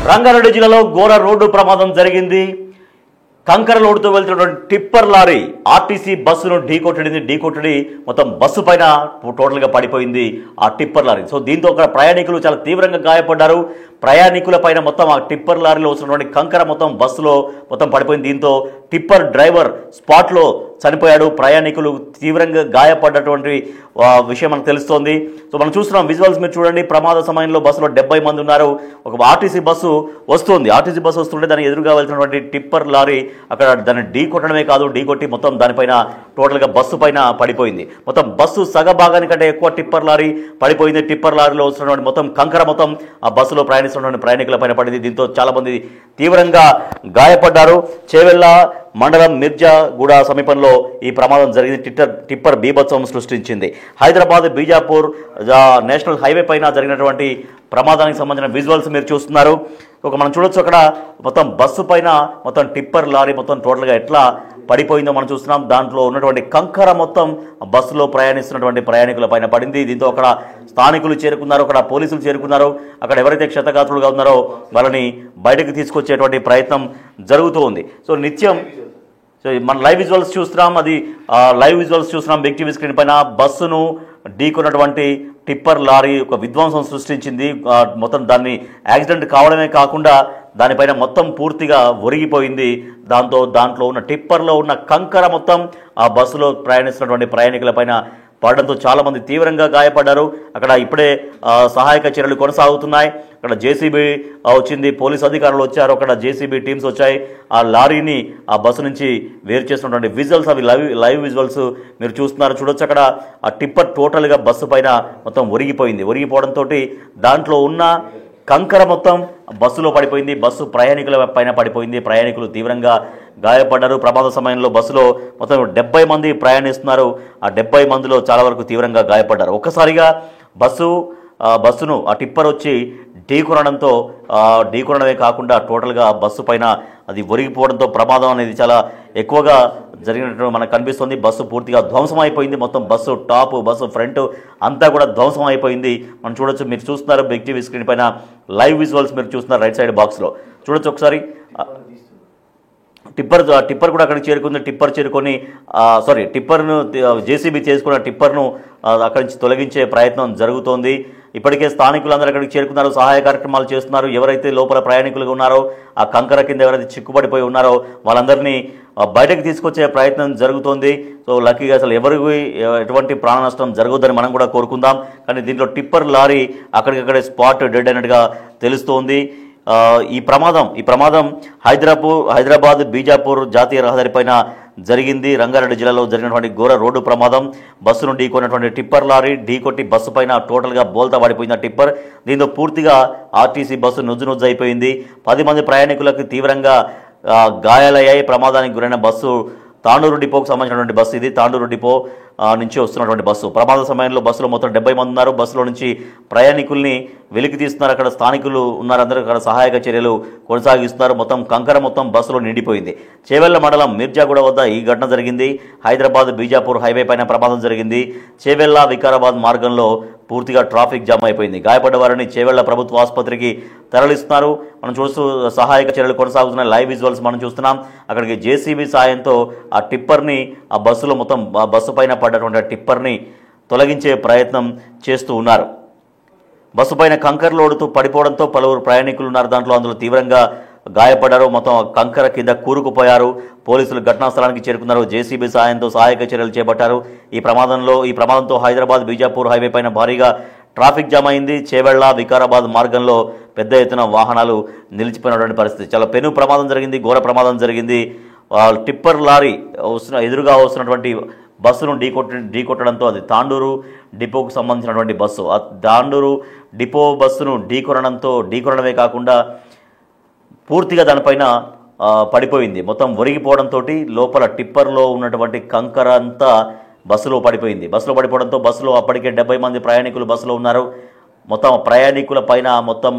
రంగారెడ్డి జిల్లాలో ఘోర రోడ్డు ప్రమాదం జరిగింది. కంకర లోడుతో వెళ్తున్నటువంటి టిప్పర్ లారీ ఆర్టీసీ బస్సును ఢీకొట్టడి మొత్తం బస్సు పైన టోటల్గా పడిపోయింది ఆ టిప్పర్ లారీ. సో దీంతో అక్కడ ప్రయాణికులు చాలా తీవ్రంగా గాయపడ్డారు. ప్రయాణికుల పైన మొత్తం ఆ టిప్పర్ లారీలో వస్తున్నటువంటి కంకర మొత్తం బస్సులో మొత్తం పడిపోయింది. దీంతో టిప్పర్ డ్రైవర్ స్పాట్లో చనిపోయాడు. ప్రయాణికులు తీవ్రంగా గాయపడ్డటువంటి విషయం మనకు తెలుస్తోంది. సో మనం చూస్తున్నాం విజువల్స్ మీరు చూడండి. ప్రమాద సమయంలో బస్సులో 70 మంది ఉన్నారు. ఒక ఆర్టీసీ బస్సు వస్తుంది. ఆర్టీసీ బస్సు వస్తుంటే దాని ఎదురుగా వెళ్తున్నటువంటి టిప్పర్ లారీ అక్కడ దాన్ని ఢీకొట్టడమే కాదు, ఢీకొట్టి మొత్తం దానిపైన టోటల్గా బస్సు పైన పడిపోయింది. మొత్తం బస్సు సగభాగానికంటే ఎక్కువ టిప్పర్ లారీ పడిపోయింది. టిప్పర్ లారీలో వస్తున్నటువంటి మొత్తం కంకర మొత్తం ఆ బస్సులో ప్రయాణిస్తున్నటువంటి ప్రయాణికుల పైన పడింది. దీంతో చాలా మంది తీవ్రంగా గాయపడ్డారు. చేవెళ్ల మండలం మిర్జాగూడ సమీపంలో ఈ ప్రమాదం జరిగింది. టిప్పర్ బీభత్సం సృష్టించింది. హైదరాబాద్ బీజాపూర్ నేషనల్ హైవే పైన జరిగినటువంటి ప్రమాదానికి సంబంధించిన విజువల్స్ మీరు చూస్తున్నారు. మనం చూడొచ్చు అక్కడ మొత్తం బస్సు పైన మొత్తం టిప్పర్ లారీ మొత్తం టోటల్గా ఎట్లా పడిపోయిందో మనం చూస్తున్నాం. దాంట్లో ఉన్నటువంటి కంకర మొత్తం బస్సులో ప్రయాణిస్తున్నటువంటి ప్రయాణికుల పైన పడింది. దీంతో అక్కడ స్థానికులు చేరుకున్నారు, అక్కడ పోలీసులు చేరుకున్నారు. అక్కడ ఎవరైతే క్షతగాత్రులుగా ఉన్నారో వాళ్ళని బయటకు తీసుకొచ్చేటువంటి ప్రయత్నం జరుగుతూ ఉంది. సో మన లైవ్ విజువల్స్ చూస్తున్నాం. లైవ్ విజువల్స్ చూస్తున్నాం. బిగ్ టీవీ స్క్రీన్ పైన బస్సును ఢీకొన్నటువంటి టిప్పర్ లారీ ఒక విధ్వంసం సృష్టించింది. మొత్తం దాన్ని యాక్సిడెంట్ కావడమే కాకుండా దానిపైన మొత్తం పూర్తిగా ఒరిగిపోయింది. దాంట్లో ఉన్న టిప్పర్లో ఉన్న కంకర మొత్తం ఆ బస్సులో ప్రయాణిస్తున్నటువంటి ప్రయాణికుల పైన పడడంతో చాలా మంది తీవ్రంగా గాయపడ్డారు. అక్కడ ఇప్పుడే సహాయక చర్యలు కొనసాగుతున్నాయి. అక్కడ జేసీబీ వచ్చింది, పోలీసు అధికారులు వచ్చారు, అక్కడ జేసీబీ టీమ్స్ వచ్చాయి. ఆ లారీని ఆ బస్సు నుంచి వేరు చేస్తున్నటువంటి విజువల్స్, అవి లైవ్ విజువల్స్ మీరు చూస్తున్నారు. చూడొచ్చు అక్కడ ఆ టిప్పర్ టోటల్గా బస్సు పైన మొత్తం ఒరిగిపోవడంతో దాంట్లో ఉన్న కంకర మొత్తం బస్సులో పడిపోయింది. బస్సు ప్రయాణికుల పైన పడిపోయింది. ప్రయాణికులు తీవ్రంగా గాయపడ్డారు. ప్రమాద సమయంలో బస్సులో మొత్తం 70 మంది ప్రయాణిస్తున్నారు. ఆ 70 మందిలో చాలా వరకు తీవ్రంగా గాయపడ్డారు. ఒక్కసారిగా బస్సును ఆ టిప్పర్ వచ్చి ఢీకొనడమే కాకుండా టోటల్గా బస్సు పైన అది ఒరిగిపోవడంతో ప్రమాదం అనేది చాలా ఎక్కువగా జరిగినట్టు మనకు కనిపిస్తుంది. బస్సు పూర్తిగా ధ్వంసం అయిపోయింది. మొత్తం బస్సు టాప్, బస్సు ఫ్రంట్ అంతా కూడా ధ్వంసం అయిపోయింది. మనం చూడొచ్చు, మీరు చూస్తున్నారు బిగ్ టీవీ స్క్రీన్ పైన లైవ్ విజువల్స్ మీరు చూస్తున్నారు రైట్ సైడ్ బాక్స్లో. చూడొచ్చు ఒకసారి. టిప్పర్ కూడా అక్కడికి చేరుకుంది. టిప్పర్ను జేసీబీ చేసుకున్న టిప్పర్ను అక్కడి నుంచి తొలగించే ప్రయత్నం జరుగుతోంది. ఇప్పటికే స్థానికులందరూ అక్కడికి చేరుకున్నారు, సహాయ కార్యక్రమాలు చేస్తున్నారు. ఎవరైతే లోపల ప్రయాణికులుగా ఉన్నారో ఆ కంకర కింద ఎవరైతే చిక్కుపడిపోయి ఉన్నారో వాళ్ళందరినీ బయటకు తీసుకొచ్చే ప్రయత్నం జరుగుతోంది. సో లక్కీగా అసలు ఎవరికి ఎటువంటి ప్రాణ నష్టం జరగొద్దని మనం కూడా కోరుకుందాం. కానీ దీంట్లో టిప్పర్ లారీ అక్కడికక్కడే స్పాట్ డెడ్ అయినట్టుగా తెలుస్తోంది. ఈ ప్రమాదం హైదరాబాద్ బీజాపూర్ జాతీయ రహదారిపైన జరిగింది. రంగారెడ్డి జిల్లాలో జరిగినటువంటి ఘోర రోడ్డు ప్రమాదం. బస్సును ఢీకొన్నటువంటి టిప్పర్ లారీ ఢీకొట్టి బస్సు పైన టోటల్గా బోల్తా పడిపోయింది టిప్పర్. దీంతో పూర్తిగా ఆర్టీసీ బస్సు నుజ్జు అయిపోయింది. 10 మంది ప్రయాణికులకు తీవ్రంగా గాయాలయ్యాయి. ప్రమాదానికి గురైన బస్సు తాండూరు డిపోకు సంబంధించినటువంటి బస్సు ఇది. తాండూరు డిపో నుంచి వస్తున్నటువంటి బస్సు. ప్రమాద సమయంలో బస్సులో మొత్తం 70 మంది ఉన్నారు. బస్సులో నుంచి ప్రయాణికుల్ని వెలికి తీస్తున్నారు. అక్కడ స్థానికులు ఉన్నారు, అందరూ అక్కడ సహాయక చర్యలు కొనసాగిస్తున్నారు. మొత్తం కంకర మొత్తం బస్సులో నిండిపోయింది. చేవెళ్ల మండలం మిర్జాగూడ వద్ద ఈ ఘటన జరిగింది. హైదరాబాద్ బీజాపూర్ హైవే పైన ప్రమాదం జరిగింది. చేవెళ్ల వికారాబాద్ మార్గంలో పూర్తిగా ట్రాఫిక్ జామ్ అయిపోయింది. గాయపడ్డ వారిని చేవెళ్ల ప్రభుత్వ ఆసుపత్రికి తరలిస్తున్నారు. మనం చూస్తూ సహాయక చర్యలు కొనసాగుతున్న లైవ్ విజువల్స్ మనం చూస్తున్నాం. అక్కడికి జేసీబీ సాయంతో ఆ టిప్పర్ని ఆ బస్సులో మొత్తం బస్సు పైన పడ్డటువంటి టిప్పర్ని తొలగించే ప్రయత్నం చేస్తూ ఉన్నారు. బస్సు పైన కంకర లోడుతూ పడిపోవడంతో పలువురు ప్రయాణికులు ఉన్నారు. అందులో తీవ్రంగా గాయపడ్డారు. మొత్తం కంకర కింద కూరుకుపోయారు. పోలీసులు ఘటనా స్థలానికి చేరుకున్నారు. జేసీబీ సాయంతో సహాయక చర్యలు చేపట్టారు. ఈ ప్రమాదంతో హైదరాబాద్ బీజాపూర్ హైవే పైన భారీగా ట్రాఫిక్ జామ్ అయింది. చేవెళ్ల వికారాబాద్ మార్గంలో పెద్ద ఎత్తున వాహనాలు నిలిచిపోయినటువంటి పరిస్థితి. చాలా పెను ప్రమాదం జరిగింది, ఘోర ప్రమాదం జరిగింది. టిప్పర్ లారీ ఎదురుగా వస్తున్నటువంటి బస్సును ఢీకొట్టడంతో అది తాండూరు డిపోకు సంబంధించినటువంటి బస్సు. ఆ తాండూరు డిపో బస్సును ఢీకొనడమే కాకుండా పూర్తిగా దానిపైన పడిపోయింది. మొత్తం ఒరిగిపోవడంతో లోపల టిప్పర్లో ఉన్నటువంటి కంకర అంతా బస్సులో పడిపోయింది. బస్సులో పడిపోవడంతో బస్సులో అప్పటికే 70 మంది ప్రయాణికులు బస్సులో ఉన్నారు. మొత్తం ప్రయాణికుల పైన మొత్తం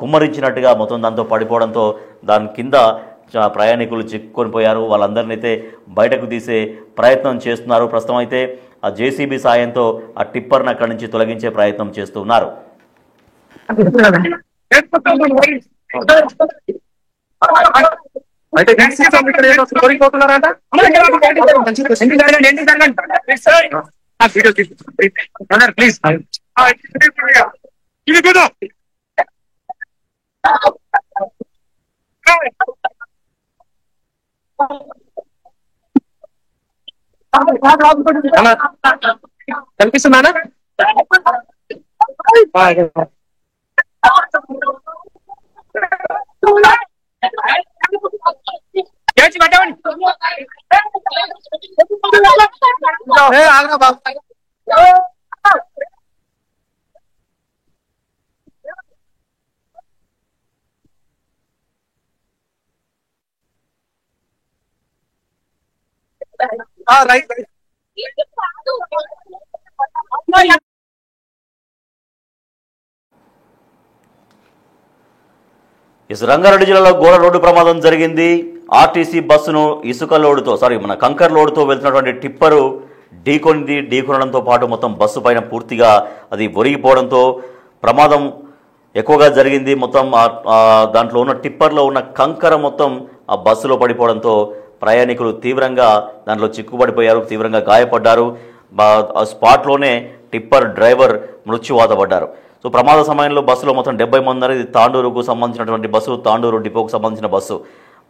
కుమ్మరించినట్టుగా మొత్తం దాంతో పడిపోవడంతో దాని కింద ప్రయాణికులు చిక్కుకొని పోయారు. వాళ్ళందరినీ అయితే బయటకు తీసే ప్రయత్నం చేస్తున్నారు. ప్రస్తుతం అయితే ఆ జేసీబీ సాయంతో ఆ టిప్పర్ను అక్కడి నుంచి తొలగించే ప్రయత్నం చేస్తున్నారు. అయితే ఇక్కడ ఏదో కోరిపోతున్నారంట. ప్లీజ్ కనిపిస్తున్నానా? రైట్ రంగారెడ్డి జిల్లాలో ఘోర రోడ్డు ప్రమాదం జరిగింది. ఆర్టీసీ బస్సును ఇసుక లోడుతో మన కంకర్ లోడుతో వెళ్తున్నటువంటి టిప్పరు ఢీకొనడంతో పాటు మొత్తం బస్సు పైన పూర్తిగా అది ఒరిగిపోవడంతో ప్రమాదం ఎక్కువగా జరిగింది. మొత్తం దాంట్లో ఉన్న టిప్పర్లో ఉన్న కంకర మొత్తం ఆ బస్సులో పడిపోవడంతో ప్రయాణికులు తీవ్రంగా దాంట్లో చిక్కుపడిపోయారు, తీవ్రంగా గాయపడ్డారు. స్పాట్లోనే టిప్పర్ డ్రైవర్ మృత్యువాత పడ్డారు. సో ప్రమాద సమయంలో బస్సులో మొత్తం 70 మంది ఉన్నారు. ఇది తాండూరుకు సంబంధించినటువంటి బస్సు, తాండూరు డిపోకు సంబంధించిన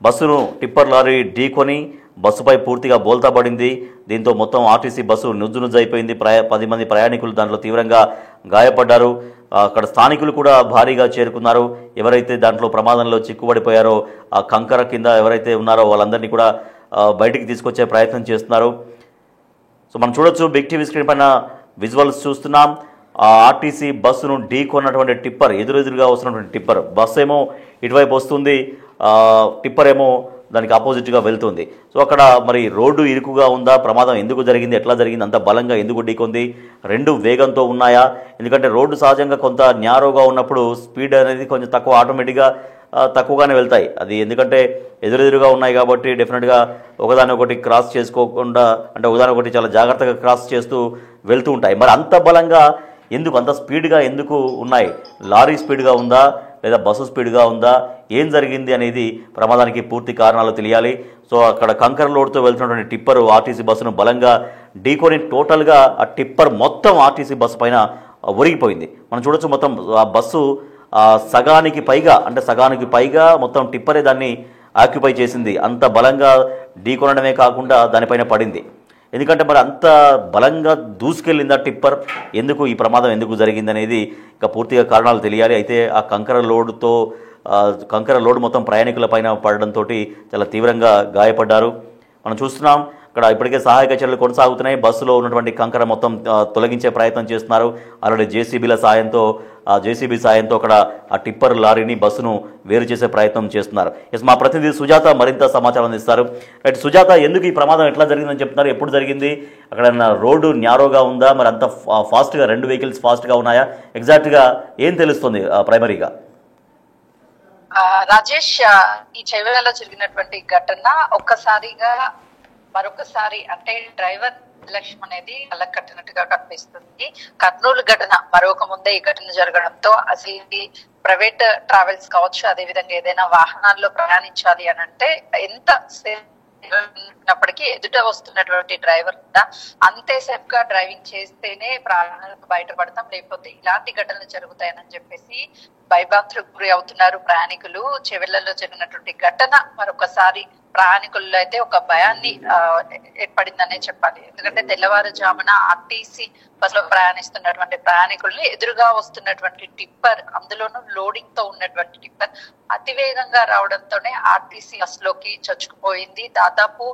బస్సును టిప్పర్ లారీ ఢీకొని బస్సుపై పూర్తిగా బోల్తా పడింది. దీంతో మొత్తం ఆర్టీసీ బస్సు నుజ్జు అయిపోయింది. 10 మంది ప్రయాణికులు దాంట్లో తీవ్రంగా గాయపడ్డారు. అక్కడ స్థానికులు కూడా భారీగా చేరుకున్నారు. ఎవరైతే దాంట్లో ప్రమాదంలో చిక్కుబడిపోయారో ఆ కంకర కింద ఎవరైతే ఉన్నారో వాళ్ళందరినీ కూడా బయటికి తీసుకొచ్చే ప్రయత్నం చేస్తున్నారు. సో మనం చూడొచ్చు, బిగ్ టీవీ స్క్రీన్ పైన విజువల్స్ చూస్తున్నాం. ఆ ఆర్టీసీ బస్సును ఢీకొన్నటువంటి టిప్పర్, ఎదురుగా వస్తున్నటువంటి టిప్పర్, బస్సు ఏమో ఇటువైపు వస్తుంది, టిప్పర్ ఏమో దానికి ఆపోజిట్గా వెళ్తుంది. సో అక్కడ మరి రోడ్డు ఇరుకుగా ఉందా, ప్రమాదం ఎందుకు జరిగింది, ఎట్లా జరిగింది, అంత బలంగా ఎందుకు ఢీకొంది, రెండు వేగంతో ఉన్నాయా? ఎందుకంటే రోడ్డు సహజంగా కొంత న్యారోగా ఉన్నప్పుడు స్పీడ్ అనేది కొంచెం తక్కువ, ఆటోమేటిక్గా తక్కువగానే వెళ్తాయి. అది ఎందుకంటే ఎదురెదురుగా ఉన్నాయి కాబట్టి డెఫినెట్గా ఒకదానొకటి క్రాస్ చేసుకోకుండా, అంటే ఒకదానొకటి చాలా జాగ్రత్తగా క్రాస్ చేస్తూ వెళ్తూ ఉంటాయి. మరి అంత బలంగా ఎందుకు, అంత స్పీడ్గా ఎందుకు ఉన్నాయి? లారీ స్పీడ్గా ఉందా లేదా బస్సు స్పీడ్గా ఉందా, ఏం జరిగింది అనేది ప్రమాదానికి పూర్తి కారణాలు తెలియాలి. సో అక్కడ కంకర్ లోడ్తో వెళ్తున్నటువంటి టిప్పర్ ఆర్టీసీ బస్సును బలంగా ఢీకొని టోటల్గా ఆ టిప్పర్ మొత్తం ఆర్టీసీ బస్సు పైన ఒరిగిపోయింది. మనం చూడొచ్చు, మొత్తం ఆ బస్సు సగానికి పైగా మొత్తం టిప్పరే దాన్ని ఆక్యుపై చేసింది. అంత బలంగా ఢీకొనడమే కాకుండా దానిపైన పడింది. ఎందుకంటే మరి అంత బలంగా దూసుకెళ్ళిందా టిప్పర్, ఎందుకు ఈ ప్రమాదం ఎందుకు జరిగింది అనేది ఇంకా పూర్తిగా కారణాలు తెలియాలి. అయితే ఆ కంకర లోడ్ మొత్తం ప్రయాణికుల పైన పడడంతో చాలా తీవ్రంగా గాయపడ్డారు. మనం చూస్తున్నాం అక్కడ ఇప్పటికే సహాయక చర్యలు కొనసాగుతున్నాయి. బస్సులో ఉన్నటువంటి కంకర మొత్తం తొలగించే ప్రయత్నం చేస్తున్నారు. అలాగే జేసీబీ సాయంతో అక్కడ ఆ టిప్పర్ లారీని, బస్సును వేరు చేసే ప్రయత్నం చేస్తున్నారు. మా ప్రతినిధి సుజాత మరింత సమాచారం అందిస్తారు. రైట్ సుజాత, ఎందుకు ఈ ప్రమాదం ఎట్లా జరిగిందని చెప్తున్నారు, ఎప్పుడు జరిగింది, అక్కడ రోడ్డు న్యారోగా ఉందా, మరి అంత ఫాస్ట్గా రెండు వెహికల్స్ ఫాస్ట్గా ఉన్నాయా, ఎగ్జాక్ట్గా ఏం తెలుస్తుంది ప్రైమరీగా? రాజేష్, ఈ చెవిలలో జరిగినటువంటి ఘటన మరొకసారి అంటే డ్రైవర్ నిర్లక్ష్యం అనేది కళ్ళకు కట్టినట్టుగా కనిపిస్తుంది. కర్నూలు ఘటన మరొక ముందే ఈ ఘటన జరగడంతో అసలు ఇది ప్రైవేట్ ట్రావెల్స్ కావచ్చు, అదే విధంగా ఏదైనా వాహనాల్లో ప్రయాణించాలి అని అంటే ఎంత ఉన్నప్పటికీ ఎదుట వస్తున్నటువంటి డ్రైవర్ కూడా అంతే సేఫ్ గా డ్రైవింగ్ చేస్తేనే ప్రాణాలకు బయటపడతాం, లేకపోతే ఇలాంటి ఘటనలు జరుగుతాయని చెప్పేసి భయభ్రాంతులకు గురి అవుతున్నారు ప్రయాణికులు. చెవెళ్లలో జరిగినటువంటి ఘటన మరొకసారి ప్రయాణికుల్లో అయితే ఒక భయాన్ని ఏర్పడిందనే చెప్పాలి. ఎందుకంటే తెల్లవారుజామున ఆర్టీసీ బస్సులో ప్రయాణిస్తున్నటువంటి ప్రయాణికుల్ని ఎదురుగా వస్తున్నటువంటి టిప్పర్, అందులోనూ లోడింగ్ తో ఉన్నటువంటి టిప్పర్ అతివేగంగా రావడంతోనే ఆర్టీసీ బస్సులోకి చొచ్చుకుపోయింది. దాదాపు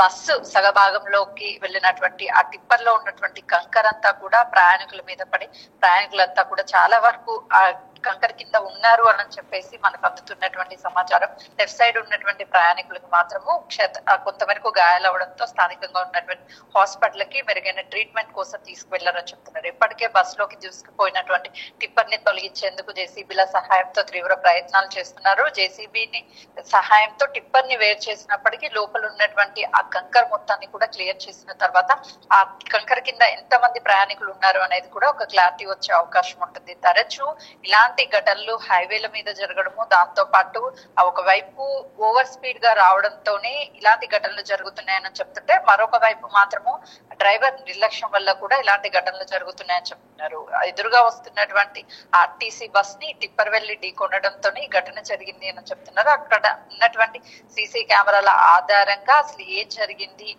బస్సు సగభాగంలోకి వెళ్ళినటువంటి ఆ టిప్పర్ లో ఉన్నటువంటి కంకర్ అంతా కూడా ప్రయాణికుల మీద పడి ప్రయాణికులంతా కూడా చాలా వరకు ఆ కంకర్ కింద ఉన్నారు అని చెప్పేసి మనకు అందుతున్నటువంటి సమాచారం. లెఫ్ట్ సైడ్ ఉన్నటువంటి ప్రయాణికులకు మాత్రము కొంతవరకు గాయాలవడంతో స్థానికంగా ఉన్నటువంటి హాస్పిటల్ కి మెరుగైన ట్రీట్మెంట్ కోసం తీసుకువెళ్లారని చెప్తున్నారు. ఇప్పటికే బస్సులోకి దూసుకుపోయినటువంటి టిప్పర్ ని తొలగించేందుకు జేసీబీల సహాయంతో తీవ్ర ప్రయత్నాలు చేస్తున్నారు. జేసీబీని సహాయంతో టిప్పర్ ని వేరు చేసినప్పటికీ లోపల ఉన్నటువంటి ఆ కంకర్ మొత్తాన్ని కూడా క్లియర్ చేసిన తర్వాత ఆ కంకర్ కింద ఎంత మంది ప్రయాణికులు ఉన్నారు అనేది కూడా ఒక క్లారిటీ వచ్చే అవకాశం ఉంటుంది. తరచూ ఇలాంటి ఇలాంటి ఘటనలు హైవేల మీద జరగడము, దాంతో పాటు ఒకవైపు ఓవర్ స్పీడ్ గా రావడంతోనే ఇలాంటి ఘటనలు జరుగుతున్నాయని చెప్తుంటే, మరొక వైపు మాత్రము డ్రైవర్ నిర్లక్ష్యం వల్ల కూడా ఇలాంటి ఘటనలు జరుగుతున్నాయని చెప్తున్నారు. ఎదురుగా వస్తున్నటువంటి ఆర్టీసీ బస్ ని టిప్పర్ వెళ్లి ఢీకొనడంతో ఈ ఘటన జరిగింది అని చెప్తున్నారు. అక్కడ ఉన్నటువంటి సీసీ కెమెరాల ఆధారంగా అసలు ఏం జరిగింది,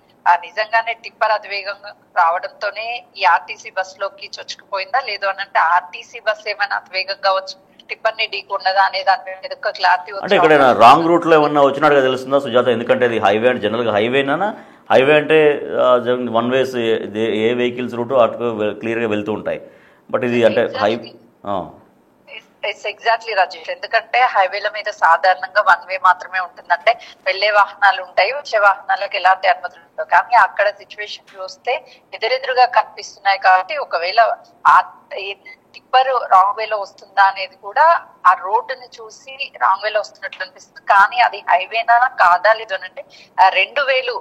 నిజంగానే టిప్పర్ అతివేగంగా రావడంతోనే ఈ ఆర్టీసీ బస్ లోకి చొచ్చుకుపోయిందా, లేదు అని అంటే ఆర్టీసీ బస్ ఏమైనా అతివేగంగా వచ్చి టిప్పర్ ని ఢీకొన్నదా అనే దాని మీద ఒక క్లారిటీ అంటే ఇక్కడ రాంగ్ రూట్ లో ఏమన్నా వచ్చినట్టుగా తెలుస్తుందా సుజాత? ఎందుకంటే అది హైవే అంటే జనరల్ గా హైవేనా, హైవే అంటే వన్ వేస్ ఏ వెహికల్స్ రూట్ అటు క్లియర్ గా వెళ్తూ ఉంటాయి. బట్ ఇది అంటే ఎగ్జాక్ట్లీ రాజేష్, ఎందుకంటే హైవేల మీద సాధారణంగా వన్ వే మాత్రమే ఉంటుందంటే వెళ్లే వాహనాలు ఉంటాయి, వచ్చే వాహనాలకు ఎలాంటి అనుమతులు ఉండవు. కానీ అక్కడ సిచ్యువేషన్ చూస్తే ఎదురెదురుగా కనిపిస్తున్నాయి కాబట్టి ఒకవేళ టిప్పర్ రాంగ్ వేలో వస్తుందా అనేది కూడా ఆ రోడ్డుని చూసి రాంగ్ వేలో వస్తున్నట్లు అనిపిస్తుంది. కానీ అది హైవేనా కాదా లేదు అంటే 2 వేలు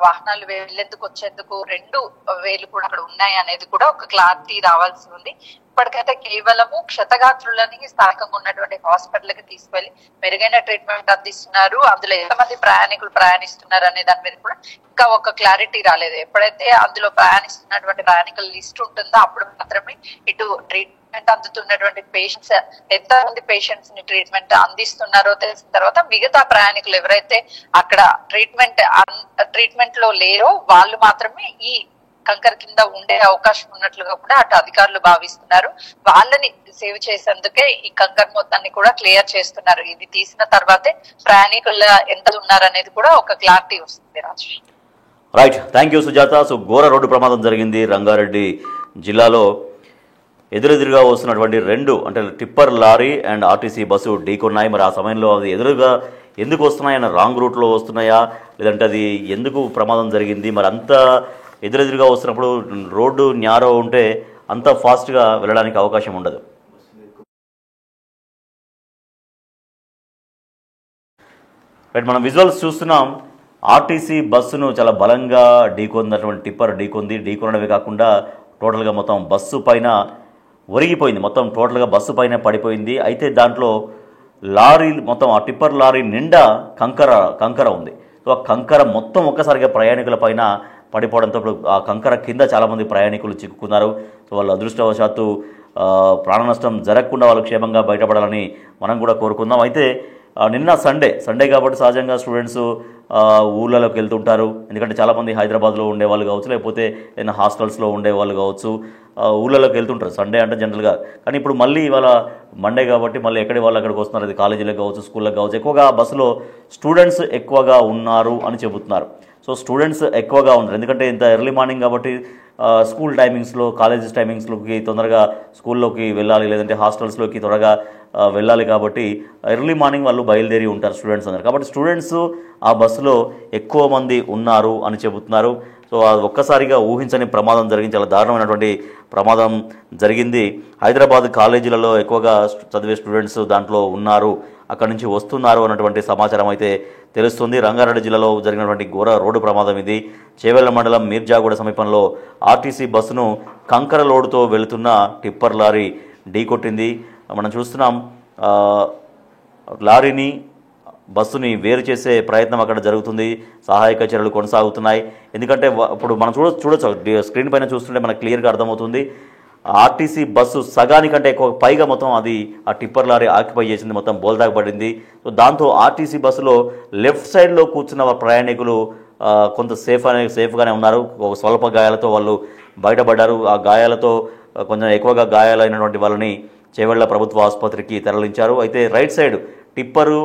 వాహనాలు వెళ్లేందుకు వచ్చేందుకు 2 వేలు కూడా అక్కడ ఉన్నాయి అనేది కూడా ఒక క్లారిటీ రావాల్సి ఉంది. ఇప్పటికైతే కేవలము క్షతగాత్రులని స్థానికంగా ఉన్నటువంటి హాస్పిటల్ కి తీసుకెళ్లి మెరుగైన ట్రీట్మెంట్ అందిస్తున్నారు. అందులో ఎంతమంది ప్రయాణికులు ప్రయాణిస్తున్నారు అనే దాని మీద కూడా ఇంకా ఒక క్లారిటీ రాలేదు. ఎప్పుడైతే అందులో ప్రయాణిస్తున్నటువంటి ప్రయాణికుల లిస్ట్ ఉంటుందో అప్పుడు మాత్రమే ఇటు ట్రీట్మెంట్ అందుతున్నటువంటి పేషెంట్స్ ఎంతమంది పేషెంట్స్ ని ట్రీట్మెంట్ అందిస్తున్నారో తెలిసిన తర్వాత మిగతా ప్రయాణికులు ఎవరైతే అక్కడ ట్రీట్మెంట్ లో లేరో వాళ్ళు మాత్రమే ఈ కంకర కింద ఉండే అవకాశం ఉన్నట్లుగా కూడా అటు అధికారులు భావిస్తున్నారు. వాళ్ళని సేవ్ చేసేందుకే ఈ కంకర మొత్తాన్ని కూడా క్లియర్ చేస్తున్నారు. ఇది తీసిన తర్వాతే ప్రయాణికుల ఎంత ఉన్నారనేది కూడా ఒక క్లారిటీ వస్తుంది. Rajesh right, thank you Sujatha. So ఘోర రోడ్డు ప్రమాదం జరిగింది రంగారెడ్డి జిల్లాలో. ఎదురెదురుగా వస్తున్నటువంటి 2 అంటే tipper lorry and RTC bus ఢీకొన్నాయి. మరి ఆ సమయంలో అది ఎదురుగా ఎందుకు వస్తున్నాయన్న రాంగ్ రూట్లో వస్తున్నాయా, లేదంటే అది ఎందుకు ప్రమాదం జరిగింది? మరి అంత ఎదురెదురుగా వస్తున్నప్పుడు రోడ్డు న్యారో ఉంటే అంత ఫాస్ట్గా వెళ్ళడానికి అవకాశం ఉండదు. రైట్, మనం విజువల్స్ చూస్తున్నాం. ఆర్టీసీ బస్సును చాలా బలంగా ఢీకొన్నటువంటి టిప్పర్ ఢీకొనడమే కాకుండా టోటల్గా మొత్తం బస్సు పైన ఒరిగిపోయింది. మొత్తం టోటల్గా బస్సు పైన పడిపోయింది. అయితే దాంట్లో లారీ మొత్తం ఆ టిప్పర్ లారీ నిండా కంకర ఉంది. సో ఆ కంకర మొత్తం ఒక్కసారిగా ప్రయాణికుల పైన పడిపోవడంతో ఇప్పుడు ఆ కంకర కింద చాలామంది ప్రయాణికులు చిక్కుకున్నారు. సో వాళ్ళు అదృష్టవశాత్తు ప్రాణ నష్టం జరగకుండా వాళ్ళు క్షేమంగా బయటపడాలని మనం కూడా కోరుకుందాం. అయితే నిన్న సండే కాబట్టి సహజంగా స్టూడెంట్స్ ఊళ్ళలోకి వెళ్తుంటారు. ఎందుకంటే చాలామంది హైదరాబాద్లో ఉండేవాళ్ళు కావచ్చు, లేకపోతే ఏదైనా హాస్టల్స్లో ఉండేవాళ్ళు కావచ్చు, ఊళ్ళలోకి వెళ్తుంటారు సండే అంటే జనరల్గా. కానీ ఇప్పుడు మళ్ళీ ఇవాళ మండే కాబట్టి మళ్ళీ ఎక్కడి వాళ్ళు అక్కడికి వస్తున్నారు. అది కాలేజీలకు కావచ్చు, స్కూళ్ళకి కావచ్చు. ఎక్కువగా బస్సులో స్టూడెంట్స్ ఎక్కువగా ఉన్నారు అని చెబుతున్నారు. సో స్టూడెంట్స్ ఎక్కువగా ఉన్నారు ఎందుకంటే ఇంత ఎర్లీ మార్నింగ్ కాబట్టి స్కూల్ టైమింగ్స్లో, కాలేజెస్ టైమింగ్స్లోకి తొందరగా స్కూల్లోకి వెళ్ళాలి, లేదంటే హాస్టల్స్లోకి త్వరగా వెళ్ళాలి. కాబట్టి ఎర్లీ మార్నింగ్ వాళ్ళు బయలుదేరి ఉంటారు స్టూడెంట్స్ అందరు. కాబట్టి స్టూడెంట్స్ ఆ బస్సులో ఎక్కువ మంది ఉన్నారు అని చెబుతున్నారు. సో అది ఒక్కసారిగా ఊహించని ప్రమాదం జరిగింది. చాలా దారుణమైనటువంటి ప్రమాదం జరిగింది. హైదరాబాద్ కాలేజీలలో ఎక్కువగా చదివే స్టూడెంట్స్ దాంట్లో ఉన్నారు, అక్కడి నుంచి వస్తున్నారు అన్నటువంటి సమాచారం అయితే తెలుస్తుంది. రంగారెడ్డి జిల్లాలో జరిగినటువంటి ఘోర రోడ్డు ప్రమాదం ఇది. చేవెళ్ల మండలం మీర్జాగూడ సమీపంలో ఆర్టీసీ బస్సును కంకర లోడుతో వెళుతున్న టిప్పర్ లారీ ఢీకొట్టింది. మనం చూస్తున్నాం లారీని బస్సుని వేరు చేసే ప్రయత్నం అక్కడ జరుగుతుంది. సహాయక చర్యలు కొనసాగుతున్నాయి. ఎందుకంటే ఇప్పుడు మనం చూడొచ్చు స్క్రీన్ పైన చూస్తుంటే మనకు క్లియర్గా అర్థమవుతుంది. ఆర్టీసీ బస్సు సగానికంటే ఎక్కువ పైగా మొత్తం అది ఆ టిప్పర్ లారీ ఆక్యుపై చేసింది, మొత్తం బోల్దాగా పడింది. సో దాంతో ఆర్టీసీ బస్సులో లెఫ్ట్ సైడ్లో కూర్చున్న ప్రయాణికులు కొంత సేఫ్గానే ఉన్నారు. స్వల్ప గాయాలతో వాళ్ళు బయటపడ్డారు. ఆ గాయాలతో కొంచెం ఎక్కువగా గాయాలైనటువంటి వాళ్ళని చేవెళ్ల ప్రభుత్వ ఆసుపత్రికి తరలించారు. అయితే రైట్ సైడ్ టిప్పరు